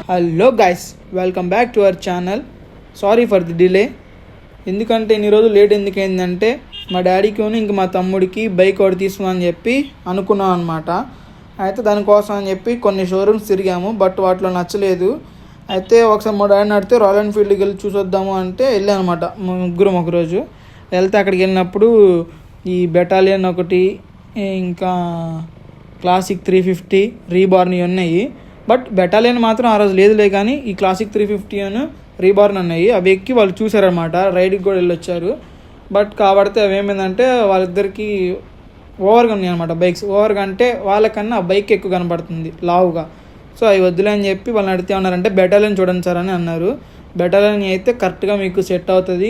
Hello guys, welcome back to our channel. Sorry for the delay. ఎందుకంటే ఇన్ని రోజులు late ఎందుకైందంటే మా డాడీకి ఇంక మా తమ్ముడికి బైక్ ఒకటి తీసుకోమని చెప్పి అనుకున్నాం అనమాట. అయితే దానికోసం అని చెప్పి కొన్ని షోరూమ్స్ తిరిగాము, బట్ వాటిలో నచ్చలేదు. అయితే ఒకసారి మా డాడీని అడిగితే రాయల్ ఎన్ఫీల్డ్కి వెళ్ళి చూసొద్దాము అంటే వెళ్ళాను అనమాట. ముగ్గురం ఒకరోజు వెళ్తే అక్కడికి వెళ్ళినప్పుడు ఈ బెటాలియన్ ఒకటి, ఇంకా క్లాసిక్ 350, రీబార్న్ ఉన్నాయి. బట్ బెటాలియన్ మాత్రం ఆ రోజు లేదులే, కానీ ఈ క్లాసిక్ 350 అని రీబార్న్ ఉన్నాయి. అవి ఎక్కి వాళ్ళు చూసారనమాట, రైడ్కి కూడా వెళ్ళొచ్చారు. బట్ కాబట్టి అవి ఏమైందంటే వాళ్ళిద్దరికి ఓవర్గా ఉన్నాయి అనమాట బైక్స్. ఓవర్గా అంటే వాళ్ళకన్నా ఆ బైక్ ఎక్కువ కనపడుతుంది లావుగా. సో అవి వద్దులే అని చెప్పి వాళ్ళని అడిగితే ఉన్నారంటే బెటాలియన్ చూడండి సార్ అని అన్నారు. బెటాలియన్ అయితే కరెక్ట్గా మీకు సెట్ అవుతుంది,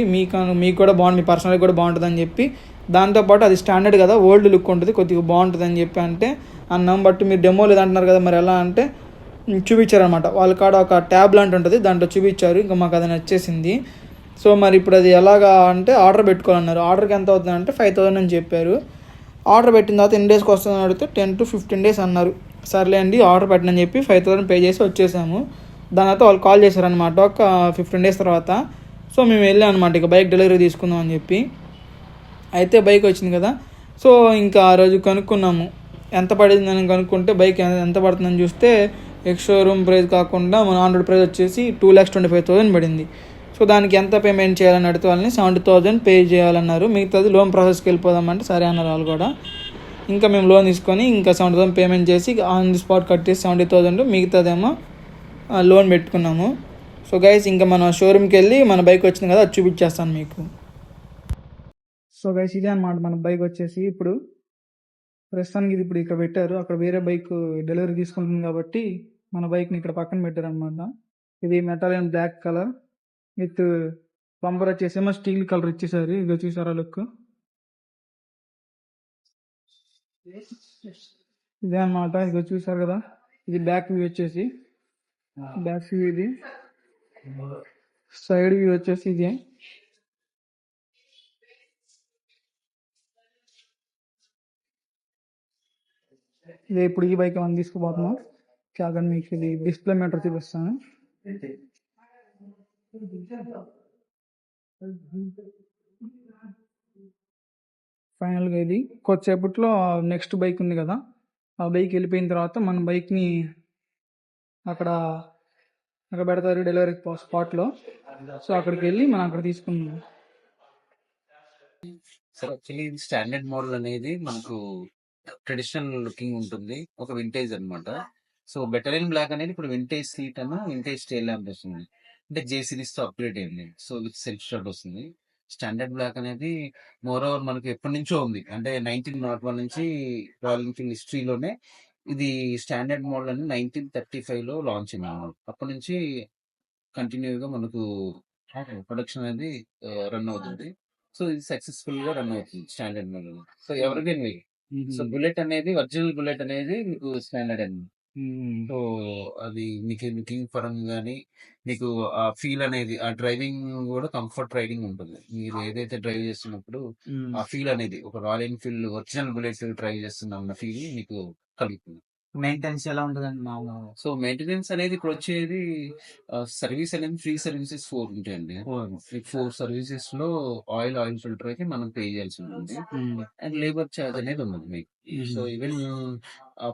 మీకు కూడా బాగుంటుంది, మీ పర్సనల్గా కూడా బాగుంటుంది అని చెప్పి, దాంతోపాటు అది స్టాండర్డ్ కదా, ఓల్డ్ లుక్ ఉంటుంది, కొద్దిగా బాగుంటుంది అని చెప్పి అంటే అన్నాం. బట్ మీరు డెమో లేదంటున్నారు కదా, మరి ఎలా అంటే చూపించారనమాట. వాళ్ళ కాడ ఒక ట్యాబ్ లాంటి ఉంటుంది, దాంట్లో చూపించారు. ఇంకా మాకు అది నచ్చేసింది. సో మరి ఇప్పుడు అది ఎలాగా అంటే ఆర్డర్ పెట్టుకోవాలన్నారు. ఆర్డర్కి ఎంత అవుతుంది అంటే 5,000 అని చెప్పారు. ఆర్డర్ పెట్టిన తర్వాత ఎన్ని డేస్కి వస్తుందని అడిగితే 10 to 15 days అన్నారు. సర్లే అండి ఆర్డర్ పెట్టనని చెప్పి 5,000 పే చేసి వచ్చేసాము. దాని తర్వాత వాళ్ళు కాల్ చేశారనమాట ఒక 15 days తర్వాత. సో మేము వెళ్ళాం అనమాట ఇక బైక్ డెలివరీ తీసుకుందాం అని చెప్పి. అయితే బైక్ వచ్చింది కదా, సో ఇంకా ఆ రోజు కనుక్కున్నాము ఎంత పడిందని. కనుక్కుంటే బైక్ ఎంత పడుతుందని చూస్తే ఎక్స్ షోరూమ్ ప్రైస్ కాకుండా మన ఆన్ రోడ్ ప్రైస్ వచ్చేసి 2,25,000 పడింది. సో దానికి ఎంత పేమెంట్ చేయాలని అడిగితే వాళ్ళని 70,000 పే చేయాలన్నారు. మిగతాది లోన్ ప్రాసెస్కి వెళ్ళిపోదామంటే సరే అన్నారు వాళ్ళు కూడా. ఇంకా మేము లోన్ తీసుకొని ఇంకా 70,000 పేమెంట్ చేసి ఆన్ ది స్పాట్ కట్టేసి 70,000, మిగతాదేమో లోన్ పెట్టుకున్నాము. సో గైస్ ఇంకా మన షోరూమ్కి వెళ్ళి మన బైక్ వచ్చింది కదా, అది చూపించేస్తాను మీకు. సో గైస్ ఇదే అనమాట మన బైక్ వచ్చేసి. ఇప్పుడు ప్రస్తుతానికి ఇది ఇప్పుడు ఇక్కడ పెట్టారు, అక్కడ వేరే బైక్ డెలివరీ తీసుకుంటుంది కాబట్టి మన బైక్ని ఇక్కడ పక్కన పెట్టారు అనమాట. ఇది మెటాలియన్ బ్లాక్ కలర్ విత్ బంపర్ వచ్చేసేమో స్టీల్ కలర్ ఇచ్చేసారు. ఇక చూసారా లుక్, ఇదే అనమాట. ఇక చూసారు కదా, ఇది బ్యాక్ వ్యూ వచ్చేసి, బ్యాక్ వ్యూ ఇది, సైడ్ వ్యూ వచ్చేసి ఇది. ఇదే ఇప్పుడు ఈ బైక్ మనం తీసుకుపోతున్నాం. కాదని మీకు ఇది డిస్ప్లే మీటర్ చూపిస్తాను. ఫైనల్గా ఇది కొద్దిసేపట్లో నెక్స్ట్ బైక్ ఉంది కదా, ఆ బైక్ వెళ్ళిపోయిన తర్వాత మన బైక్ని అక్కడ పెడతారు డెలివరీ స్పాట్లో. సో అక్కడికి వెళ్ళి మనం అక్కడ తీసుకున్నాం. సార్ యాక్చువల్లీ ఇది స్టాండర్డ్ మోడల్ అనేది మనకు ట్రెడిషనల్ లుకింగ్ ఉంటుంది, ఒక వింటేజ్ అనమాట. సో బెటలియన్ బ్లాక్ అనేది ఇప్పుడు వింటేజ్ సీట్ అన్న వింటేజ్ టైల్ ల్యాంప్ వస్తుంది, అంటే జే సిరీస్ తో అప్గ్రేడ్ అయింది. సో విత్ సెల్ఫ్ స్టార్ట్ వస్తుంది. స్టాండర్డ్ బ్లాక్ అనేది మోర్ ఓవర్ మనకు ఎప్పటి నుంచో ఉంది, అంటే 1901 నుంచి రాయల్ ఎన్ఫీల్డ్ హిస్టరీలోనే ఇది స్టాండర్డ్ మోడల్ అని 1935 లో లాంచ్ అయింది అన్నమాట. అప్పటి నుంచి కంటిన్యూగా మనకు ప్రొడక్షన్ అనేది రన్ అవుతుంది. సో ఇది సక్సెస్ఫుల్ గా రన్ అవుతుంది స్టాండర్డ్ మోడల్. సో ఎవరికైనా సో బుల్లెట్ అనేది ఒరిజినల్ బుల్లెట్ అనేది మీకు స్టాండర్డ్ అండి. సో అది మీకు లుకింగ్ పరంగా కానీ మీకు ఆ ఫీల్ అనేది, ఆ డ్రైవింగ్ కూడా కంఫర్ట్ రైడింగ్ ఉంటుంది. మీరు ఏదైతే డ్రైవ్ చేస్తున్నప్పుడు ఆ ఫీల్ అనేది ఒక royal Enfield original bullet drive చేస్తున్న ఫీల్ మీకు కలుగుతుంది. మెయింటెనెన్స్ ఎలా ఉంటుందండి మామూలు? సో మెయింటెనెన్స్ అనేది ఇప్పుడు వచ్చేది సర్వీస్ అనేది ఫ్రీ సర్వీసెస్ 4 ఉంటాయండి. 4 సర్వీసెస్ లో ఆయిల్ ఫిల్టర్ అయితే మనం పే చేయాల్సి ఉంటుంది, అండ్ లేబర్ ఛార్జ్ అనేది ఉంది మీకు. So even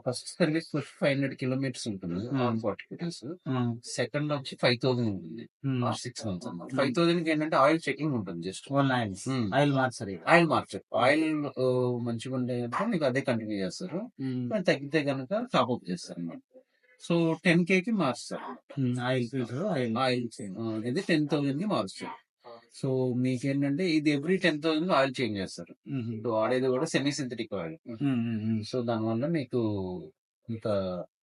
first service 500 kilometers ఉంటుంది, 40 kilometers. సెకండ్ వచ్చి 5,000 ఉంటుంది, 6 months అన్నమాట. 5,000 కి ఏంటంటే ఆయిల్ చెకింగ్ ఉంటుంది, జస్ట్ ఆయిల్ మార్చారు. ఆయిల్ మంచిగా ఉంటే కనుక మీకు అదే కంటిన్యూ చేస్తారు, తగ్గితే కనుక టాప్ అప్ చేస్తారు అన్నమాట. సో 10K కి మార్చుతారు ఆయిల్ ఫిల్టర్, ఆయిల్ ఇది 10,000 కి మారుస్తారు. సో మీకేంటంటే ఇది ఎవ్రీ 10,000 ఆయిల్ చేంజ్ చేస్తారు. సో వాడేది కూడా సెమీ సింథటిక్ ఆయిల్. సో దానివల్ల మీకు ఇంకా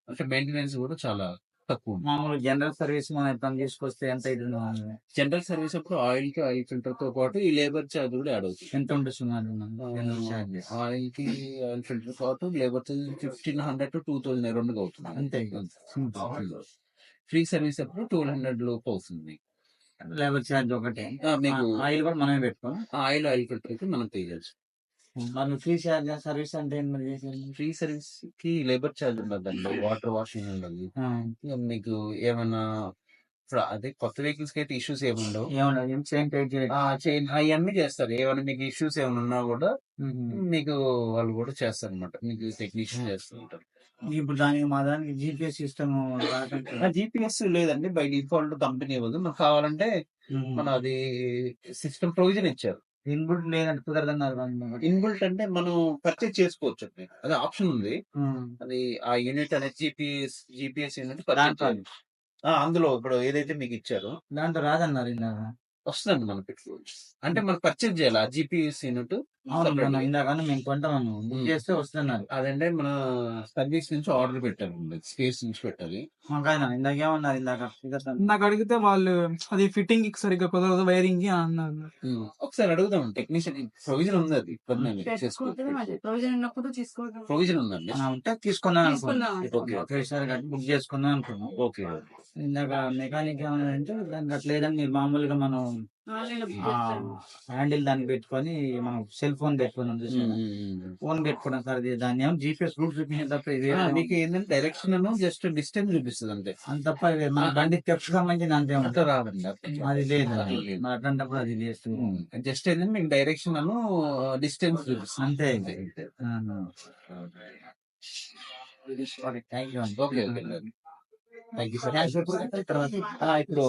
అంటే మెయింటెనెన్స్ కూడా చాలా తక్కువ. మామూలు జనరల్ సర్వీస్ మనం ఎప్పుడు తీసుకొస్తే ఎంత అవుతుంది? జనరల్ సర్వీస్ అప్పుడు ఆయిల్ కి ఆయిల్ ఫిల్టర్ తో పాటు ఈ లేబర్ ఛార్జ్ కూడా యాడ్ అవుతుంది. ఎంత ఉంటుంది? ఆయిల్ కి ఆయిల్ ఫిల్టర్ పాటు లేబర్ ఛార్జ్ 1,500 to 2,000 రెండుగా అవుతుంది అంతే. ఫ్రీ సర్వీస్ అప్పుడు 1,200 లోపు అవుతుంది. లేబర్ ఛార్జ్ ఒకటే, మీకు ఆయిల్ కూడా మనమే పెట్టుకోవాలి. ఆయిల్ ఫిల్టర్ అయితే మనం పే చేయాల్సి. మరి ఫ్రీ చార్జ్ సర్వీస్ అంటే ఏంటి మరి చేసేది? ఫ్రీ సర్వీస్ కి లేబర్ ఛార్జ్ ఉండదండి, వాటర్ వాషింగ్ ఉండదు. ఆ, ఇక మీకు ఏమన్నా ఇప్పుడు అదే కొత్త వెహికల్స్ కి అయితే ఇష్యూస్ ఏమి ఉండవు. ఏమన్నా చైన్ టైట్ చేయడం. అవన్నీ చేస్తారు. ఏమైనా మీకు ఇష్యూస్ ఏమైనా ఉన్నా కూడా మ్మ్. మీకు వాళ్ళు కూడా చేస్తారు అనమాట. మీకు టెక్నీషియన్ చేస్తూ ఉంటారు. ఇప్పుడు మా దానికి జీపీఎస్ సిస్టమ్ జీపీఎస్ లేదండి, బై డిఫాల్ట్ కంపెనీ ఇవ్వదు. మనకు కావాలంటే మన అది సిస్టమ్ ప్రొవిజన్ ఇచ్చారు. ఇన్బుల్ లేదంటే కుదరదన్నారు వాళ్ళు. ఇన్బుల్ట్ అంటే మనం పర్చేజ్ చేసుకోవచ్చు అండి, అదే ఆప్షన్ ఉంది. మ్మ్. అది ఆ యూనిట్ అనేది జీపీఎస్ యూనిట్ దాంట్లో అందులో ఇప్పుడు ఏదైతే మీకు ఇచ్చారో దాంట్లో రాదన్నారు ఇందాక. వస్తుందండి మనకి. అంటే మనం పర్చేజ్ చేయాలి ఆ జీపీఎస్ యూనిట్. అవును, మొన్న ఇందాక మేము కొంటాము, బుక్ చేస్తే వస్తున్నారు. అదంటే మన సర్వీస్ నుంచి ఆర్డర్ పెట్టాలి, స్పేస్ నుంచి పెట్టాలి. మాకైనా ఇందాక ఏమన్నారు ఇందాక నాకు అడిగితే వాళ్ళు అది ఫిట్టింగ్ కి సరిగ్గా కుదరదు, వైరింగ్ కి అన్నారు. ఒకసారి అడుగుదాం టెక్నీషియన్. ప్రొవిజన్ ఉంది, అది ఇబ్బంది ఏమీ లేదు, చేసుకోవచ్చు. ప్రొవిజన్ ఉందండి. ఉంటే తీసుకున్నాను ఓకే. ఒకేసారి కట్టి బుక్ చేసుకుందాం అనుకున్నాం. ఓకే. ఇందాక మెకానిక్ ఏమన్నా అంటే దానికి అట్లా లేదని మీరు మామూలుగా మనం హ్యాండిల్ దాన్ని పెట్టుకొని మనం సెల్ ఫోన్ పెట్టుకున్నాం చూసారా? ఫోన్ పెట్టుకున్నాం సార్, దాన్ని ఏమో జీపీఎస్ రూట్ చూపించిన తప్ప ఇది మీకు ఏంటంటే డైరెక్షన్ జస్ట్ డిస్టెన్స్ చూపిస్తుంది అంతే. అంత తప్ప ఇది మన బండి తెప్పు సంబంధించి అంతే అట్లా ఉంటుంది. రాదండి. అది లేదు అది లేదు. మరి అట్లాంటప్పుడు అది చేస్తుంది జస్ట్ ఏంటంటే మీకు డైరెక్షన్ డిస్టెన్స్ చూపిస్తుంది అంతే. అంతే. Thank you. Okay. Okay. Thank you sir. Cash ఎప్పుడు కట్టాలి తర్వాత? ఇప్పుడు